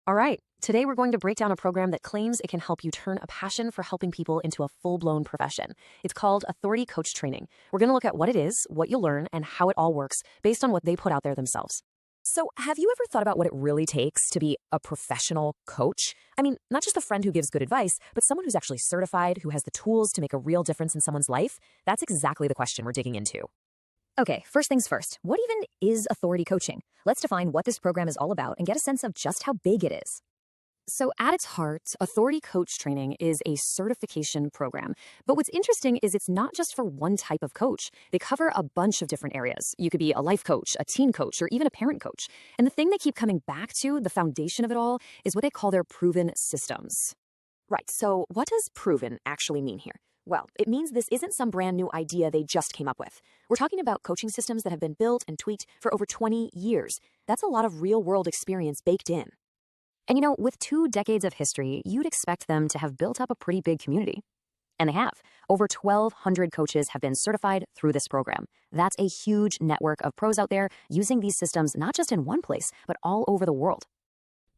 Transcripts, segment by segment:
All right, today we're going to break down a program that claims it can help you turn a passion for helping people into a full-blown profession. It's called Authority Coach Training. We're going to look at what it is, what you'll learn, and how it all works based on what they put out there themselves. So, have you ever thought about what it really takes to be a professional coach? I mean, not just a friend who gives good advice, but someone who's actually certified, who has the tools to make a real difference in someone's life? That's exactly the question we're digging into. Okay, first things first. What even is authority coaching? Let's define what this program is all about and get a sense of just how big it is. So at its heart, Authority Coach Training is a certification program. But what's interesting is it's not just for one type of coach. They cover a bunch of different areas. You could be a life coach, a teen coach, or even a parent coach. And the thing they keep coming back to, the foundation of it all, is what they call their proven systems. Right, so what does proven actually mean here? Well, it means this isn't some brand new idea they just came up with. We're talking about coaching systems that have been built and tweaked for over 20 years. That's a lot of real-world experience baked in. And with 2 decades of history, you'd expect them to have built up a pretty big community. And they have. Over 1,200 coaches have been certified through this program. That's a huge network of pros out there using these systems not just in one place, but all over the world.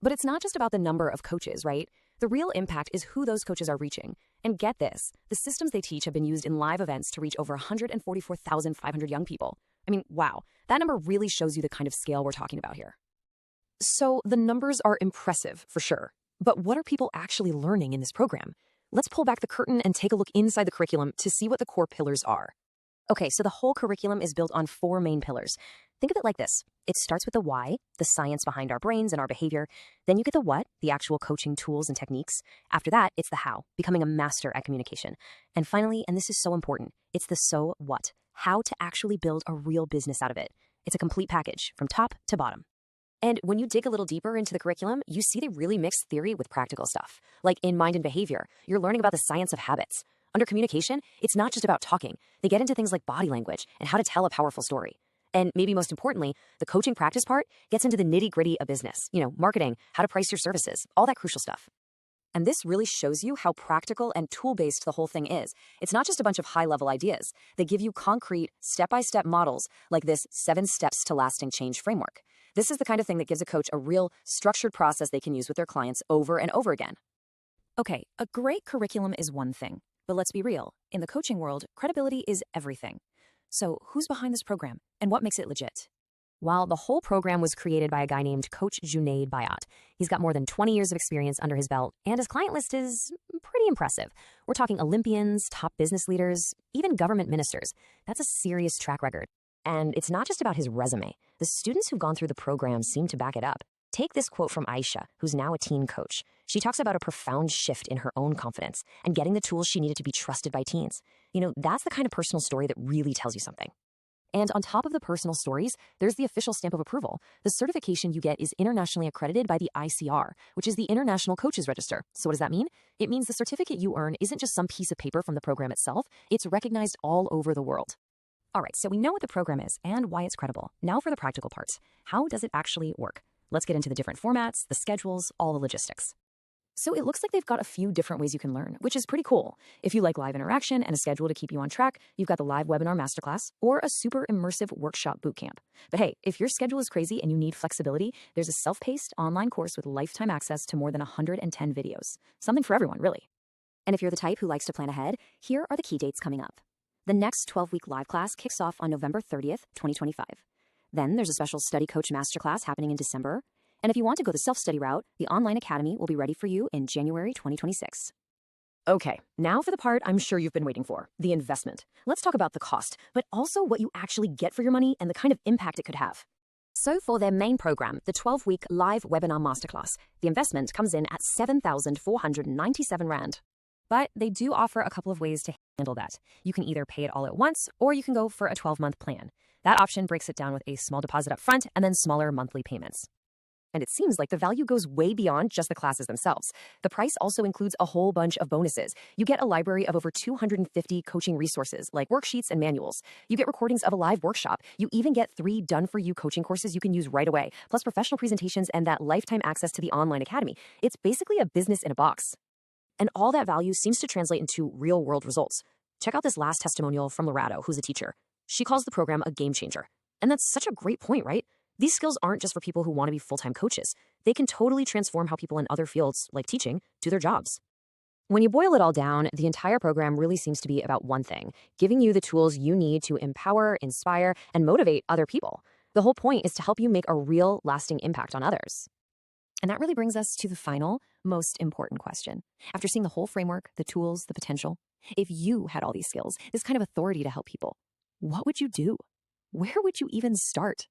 But it's not just about the number of coaches, right? The real impact is who those coaches are reaching. And get this, the systems they teach have been used in live events to reach over 144,500 young people. I mean, wow, that number really shows you the kind of scale we're talking about here. So the numbers are impressive, for sure. But what are people actually learning in this program? Let's pull back the curtain and take a look inside the curriculum to see what the core pillars are. Okay, so the whole curriculum is built on 4 main pillars. Think of it like this. It starts with the why, the science behind our brains and our behavior. Then you get the what, the actual coaching tools and techniques. After that, it's the how, becoming a master at communication. And finally, and this is so important, it's the so what, how to actually build a real business out of it. It's a complete package from top to bottom. And when you dig a little deeper into the curriculum, you see they really mix theory with practical stuff. Like in mind and behavior, you're learning about the science of habits. Under communication, it's not just about talking. They get into things like body language and how to tell a powerful story. And maybe most importantly, the coaching practice part gets into the nitty-gritty of business, marketing, how to price your services, all that crucial stuff. And this really shows you how practical and tool-based the whole thing is. It's not just a bunch of high-level ideas. They give you concrete, step-by-step models like this 7 Steps to Lasting Change framework. This is the kind of thing that gives a coach a real structured process they can use with their clients over and over again. Okay, a great curriculum is one thing, but let's be real. In the coaching world, credibility is everything. So who's behind this program and what makes it legit? Well, the whole program was created by a guy named Coach Junaid Bayat. He's got more than 20 years of experience under his belt, and his client list is pretty impressive. We're talking Olympians, top business leaders, even government ministers. That's a serious track record. And it's not just about his resume. The students who've gone through the program seem to back it up. Take this quote from Aisha, who's now a teen coach. She talks about a profound shift in her own confidence and getting the tools she needed to be trusted by teens. That's the kind of personal story that really tells you something. And on top of the personal stories, there's the official stamp of approval. The certification you get is internationally accredited by the ICR, which is the International Coaches Register. So what does that mean? It means the certificate you earn isn't just some piece of paper from the program itself. It's recognized all over the world. All right, so we know what the program is and why it's credible. Now for the practical parts. How does it actually work? Let's get into the different formats, the schedules, all the logistics. So it looks like they've got a few different ways you can learn, which is pretty cool. If you like live interaction and a schedule to keep you on track, you've got the live webinar masterclass or a super immersive workshop bootcamp. But hey, if your schedule is crazy and you need flexibility, there's a self-paced online course with lifetime access to more than 110 videos. Something for everyone, really. And if you're the type who likes to plan ahead, here are the key dates coming up. The next 12-week live class kicks off on November 30th, 2025. Then there's a special Study Coach Masterclass happening in December. And if you want to go the self-study route, the online academy will be ready for you in January 2026. Okay, now for the part I'm sure you've been waiting for, the investment. Let's talk about the cost, but also what you actually get for your money and the kind of impact it could have. So for their main program, the 12-week live webinar masterclass, the investment comes in at 7,497 Rand. But they do offer a couple of ways to handle that. You can either pay it all at once, or you can go for a 12-month plan. That option breaks it down with a small deposit up front and then smaller monthly payments. And it seems like the value goes way beyond just the classes themselves. The price also includes a whole bunch of bonuses. You get a library of over 250 coaching resources like worksheets and manuals. You get recordings of a live workshop. You even get 3 done-for-you coaching courses you can use right away, plus professional presentations and that lifetime access to the online academy. It's basically a business in a box. And all that value seems to translate into real-world results. Check out this last testimonial from Lorado, who's a teacher. She calls the program a game changer. And that's such a great point, right? These skills aren't just for people who want to be full-time coaches. They can totally transform how people in other fields, like teaching, do their jobs. When you boil it all down, the entire program really seems to be about one thing: giving you the tools you need to empower, inspire, and motivate other people. The whole point is to help you make a real, lasting impact on others. And that really brings us to the final, most important question. After seeing the whole framework, the tools, the potential, if you had all these skills, this kind of authority to help people, what would you do? Where would you even start?